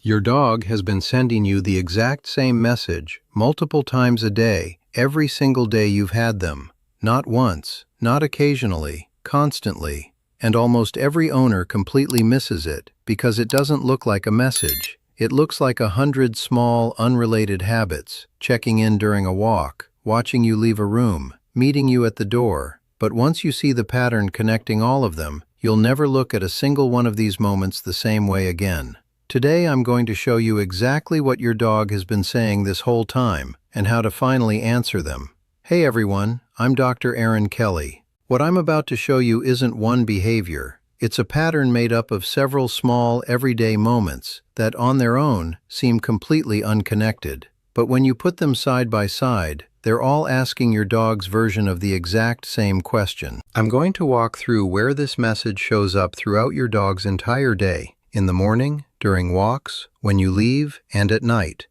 Your dog has been sending you the exact same message multiple times a day, every single day you've had them. Not once, not occasionally, constantly. And almost every owner completely misses it because it doesn't look like a message. It looks like 100 small, unrelated habits, checking in during a walk, watching you leave a room, meeting you at the door. But once you see the pattern connecting all of them, you'll never look at a single one of these moments the same way again. Today I'm going to show you exactly what your dog has been saying this whole time and how to finally answer them. Hey everyone, I'm Dr. Aaron Kelly. What I'm about to show you isn't one behavior. It's a pattern made up of several small, everyday moments that on their own seem completely unconnected. But when you put them side by side, they're all asking your dog's version of the exact same question. I'm going to walk through where this message shows up throughout your dog's entire day, in the morning, during walks, when you leave, and at night.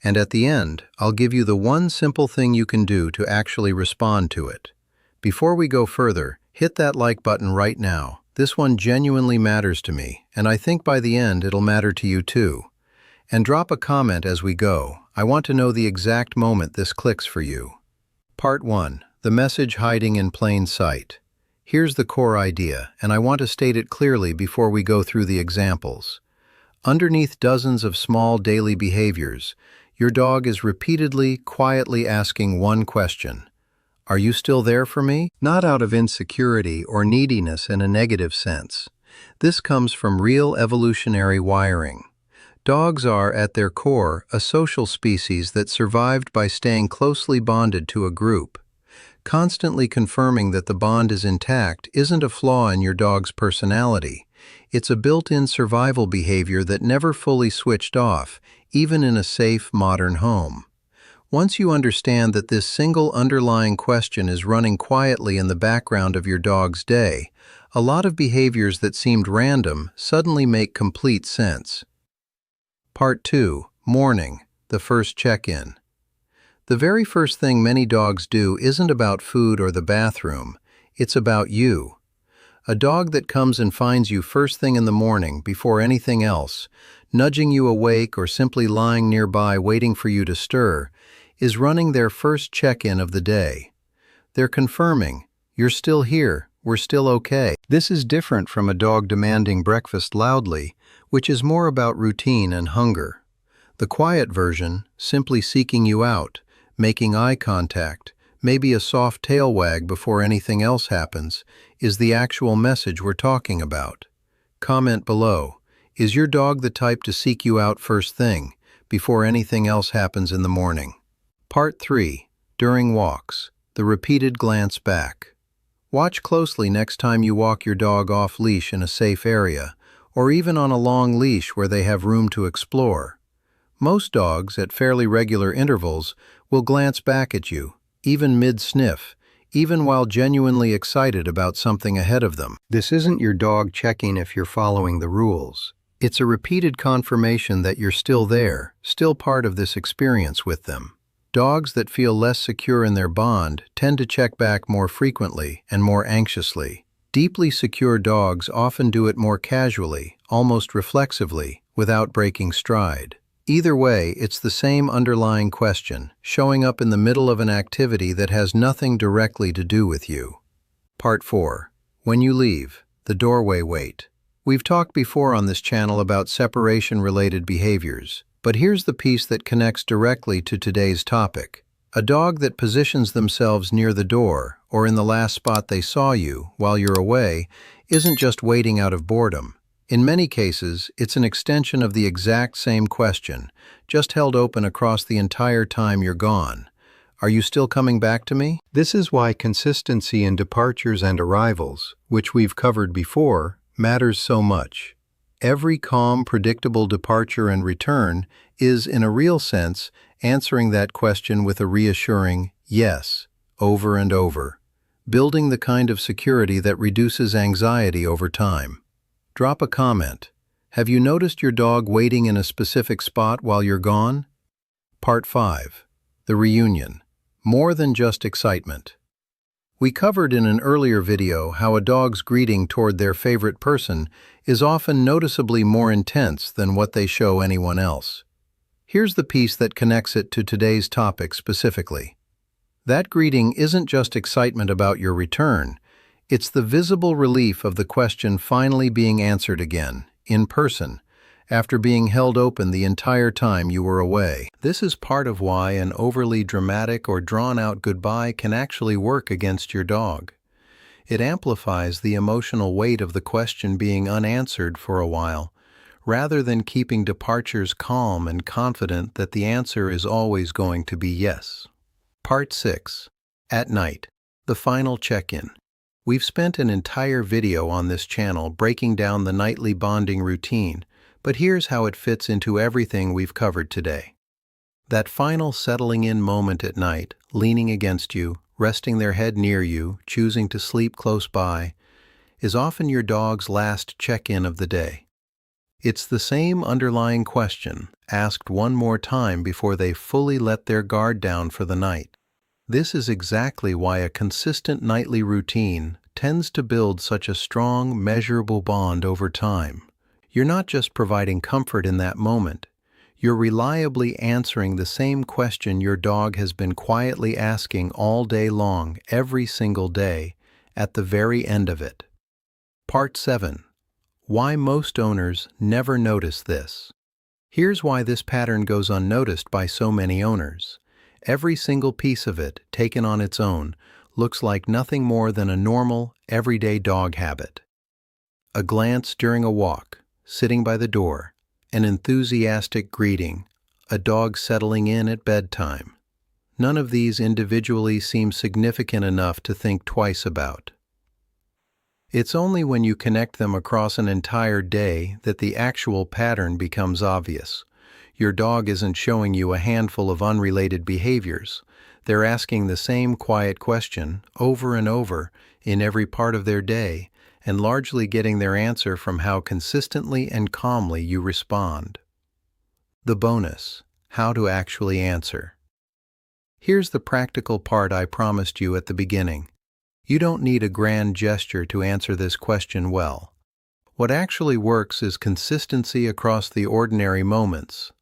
And at the end, I'll give you the one simple thing you can do to actually respond to it. Before we go further, hit that like button right now. This one genuinely matters to me, and I think by the end it'll matter to you too. And drop a comment as we go. I want to know the exact moment this clicks for you. Part 1. The message hiding in plain sight. Here's the core idea, and I want to state it clearly before we go through the examples. Underneath dozens of small daily behaviors, your dog is repeatedly, quietly asking one question. Are you still there for me? Not out of insecurity or neediness in a negative sense. This comes from real evolutionary wiring. Dogs are, at their core, a social species that survived by staying closely bonded to a group. Constantly confirming that the bond is intact isn't a flaw in your dog's personality. It's a built-in survival behavior that never fully switched off, even in a safe, modern home. Once you understand that this single underlying question is running quietly in the background of your dog's day, a lot of behaviors that seemed random suddenly make complete sense. Part 2. Morning, the first check-in. The very first thing many dogs do isn't about food or the bathroom, it's about you. A dog that comes and finds you first thing in the morning, before anything else, nudging you awake or simply lying nearby waiting for you to stir, is running their first check-in of the day. They're confirming, you're still here, we're still okay. This is different from a dog demanding breakfast loudly, which is more about routine and hunger. The quiet version, simply seeking you out, making eye contact, maybe a soft tail wag before anything else happens, is the actual message we're talking about. Comment below, is your dog the type to seek you out first thing, before anything else happens in the morning? Part 3. During walks, the repeated glance back. Watch closely next time you walk your dog off-leash in a safe area, or even on a long leash where they have room to explore. Most dogs, at fairly regular intervals, will glance back at you, even mid-sniff, even while genuinely excited about something ahead of them. This isn't your dog checking if you're following the rules. It's a repeated confirmation that you're still there, still part of this experience with them. Dogs that feel less secure in their bond tend to check back more frequently and more anxiously. Deeply secure dogs often do it more casually, almost reflexively, without breaking stride. Either way, it's the same underlying question, showing up in the middle of an activity that has nothing directly to do with you. Part 4. When you leave, the doorway wait. We've talked before on this channel about separation-related behaviors, but here's the piece that connects directly to today's topic. A dog that positions themselves near the door, or in the last spot they saw you while you're away, isn't just waiting out of boredom. In many cases, it's an extension of the exact same question, just held open across the entire time you're gone. Are you still coming back to me? This is why consistency in departures and arrivals, which we've covered before, matters so much. Every calm, predictable departure and return is, in a real sense, answering that question with a reassuring yes, over and over, building the kind of security that reduces anxiety over time. Drop a comment. Have you noticed your dog waiting in a specific spot while you're gone? Part 5. The reunion. More than just excitement. We covered in an earlier video how a dog's greeting toward their favorite person is often noticeably more intense than what they show anyone else. Here's the piece that connects it to today's topic specifically. That greeting isn't just excitement about your return, it's the visible relief of the question finally being answered again, in person, after being held open the entire time you were away. This is part of why an overly dramatic or drawn-out goodbye can actually work against your dog. It amplifies the emotional weight of the question being unanswered for a while, rather than keeping departures calm and confident that the answer is always going to be yes. Part 6. At night. The final check-in. We've spent an entire video on this channel breaking down the nightly bonding routine, but here's how it fits into everything we've covered today. That final settling-in moment at night, leaning against you, resting their head near you, choosing to sleep close by, is often your dog's last check-in of the day. It's the same underlying question, asked one more time before they fully let their guard down for the night. This is exactly why a consistent nightly routine tends to build such a strong, measurable bond over time. You're not just providing comfort in that moment, you're reliably answering the same question your dog has been quietly asking all day long, every single day, at the very end of it. Part 7. Why most owners never notice this. Here's why this pattern goes unnoticed by so many owners. Every single piece of it, taken on its own, looks like nothing more than a normal, everyday dog habit. A glance during a walk, sitting by the door, an enthusiastic greeting, a dog settling in at bedtime. None of these individually seem significant enough to think twice about. It's only when you connect them across an entire day that the actual pattern becomes obvious. Your dog isn't showing you a handful of unrelated behaviors. They're asking the same quiet question over and over in every part of their day, and largely getting their answer from how consistently and calmly you respond. The bonus: how to actually answer. Here's the practical part I promised you at the beginning. You don't need a grand gesture to answer this question well. What actually works is consistency across the ordinary moments.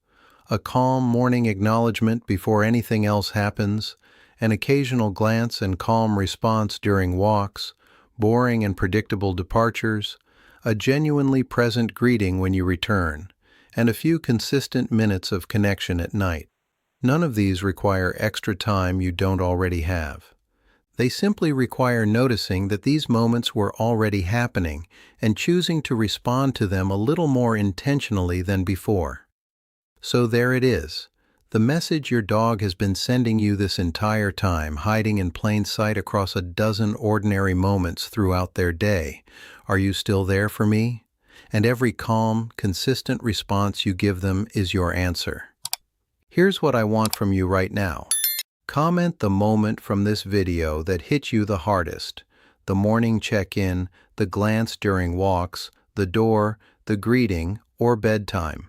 A calm morning acknowledgement before anything else happens, an occasional glance and calm response during walks, boring and predictable departures, a genuinely present greeting when you return, and a few consistent minutes of connection at night. None of these require extra time you don't already have. They simply require noticing that these moments were already happening and choosing to respond to them a little more intentionally than before. So there it is. The message your dog has been sending you this entire time, hiding in plain sight across a dozen ordinary moments throughout their day. Are you still there for me? And every calm, consistent response you give them is your answer. Here's what I want from you right now. Comment the moment from this video that hit you the hardest. The morning check-in, the glance during walks, the door, the greeting, or bedtime.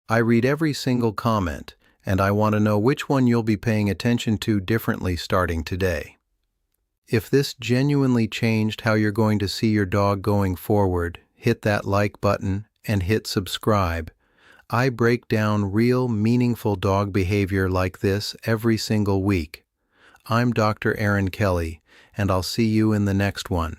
I read every single comment, and I want to know which one you'll be paying attention to differently starting today. If this genuinely changed how you're going to see your dog going forward, hit that like button and hit subscribe. I break down real, meaningful dog behavior like this every single week. I'm Dr. Aaron Kelly, and I'll see you in the next one.